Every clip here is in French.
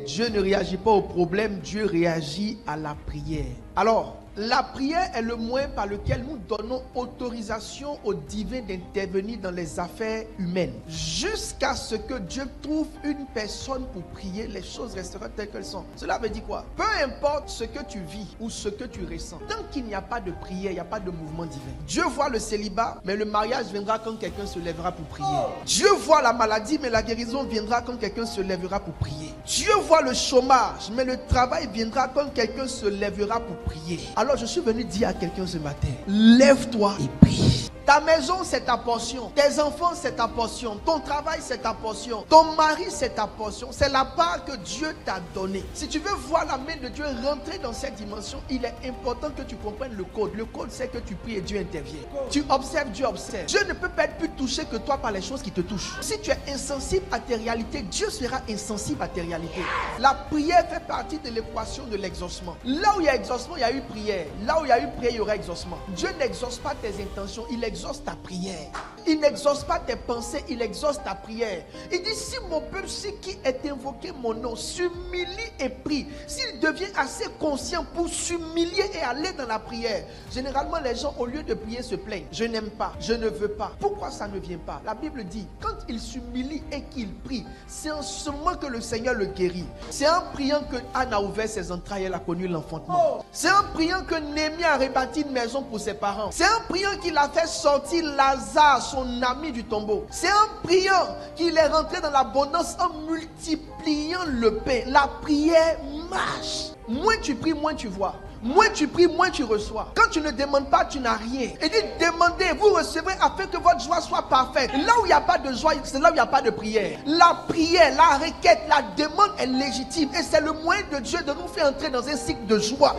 Dieu ne réagit pas au problème, Dieu réagit à la prière. Alors, la prière est le moyen par lequel nous donnons autorisation au divin d'intervenir dans les affaires humaines. Jusqu'à ce que Dieu trouve une personne pour prier, les choses resteront telles qu'elles sont. Cela veut dire quoi? Peu importe ce que tu vis ou ce que tu ressens, tant qu'il n'y a pas de prière, il n'y a pas de mouvement divin. Dieu voit le célibat, mais le mariage viendra quand quelqu'un se lèvera pour prier. Dieu voit la maladie, mais la guérison viendra quand quelqu'un se lèvera pour prier. Dieu voit le chômage, mais le travail viendra quand quelqu'un se lèvera pour prier. Alors je suis venu dire à quelqu'un ce matin, lève-toi et prie. Ta maison, c'est ta portion. Tes enfants, c'est ta portion. Ton travail, c'est ta portion. Ton mari, c'est ta portion. C'est la part que Dieu t'a donnée. Si tu veux voir la main de Dieu rentrer dans cette dimension, il est important que tu comprennes le code. Le code, c'est que tu pries et Dieu intervient. Tu observes, Dieu observe. Dieu ne peut pas être plus touché que toi par les choses qui te touchent. Si tu es insensible à tes réalités, Dieu sera insensible à tes réalités. La prière fait partie de l'équation de l'exaucement. Là où il y a exaucement, il y a eu prière. Là où il y a eu prière, il y aura exaucement. Dieu n'exauce pas tes intentions, il exauce ta prière. Il n'exauce pas tes pensées, il exauce ta prière. Il dit, si mon peuple, si qui est invoqué mon nom, s'humilie et prie, s'il devient assez conscient pour s'humilier et aller dans la prière, généralement les gens, au lieu de prier, se plaignent. Je n'aime pas, je ne veux pas. Pourquoi ça ne vient pas? La Bible dit, quand il s'humilie et qu'il prie, c'est en ce moment que le Seigneur le guérit. C'est en priant que Anne a ouvert ses entrailles, elle a connu l'enfantement. C'est en priant que Néhémie a rebâti une maison pour ses parents. C'est en priant qu'il a fait sortir Lazare, son ami, du tombeau. C'est en priant qu'il est rentré dans l'abondance, en multipliant le pain. La prière marche. Moins tu pries, moins tu vois. Moins tu pries, moins tu reçois. Quand tu ne demandes pas, tu n'as rien. Il dit, demandez, vous recevrez afin que votre joie soit parfaite. Là où il n'y a pas de joie, c'est là où il n'y a pas de prière. La prière, la requête, la demande est légitime. Et c'est le moyen de Dieu de nous faire entrer dans un cycle de joie.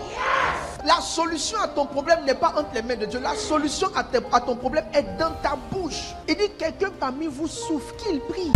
La solution à ton problème n'est pas entre les mains de Dieu. La solution à ton problème est dans ta bouche. Il dit, quelqu'un parmi vous souffre, qu'il prie.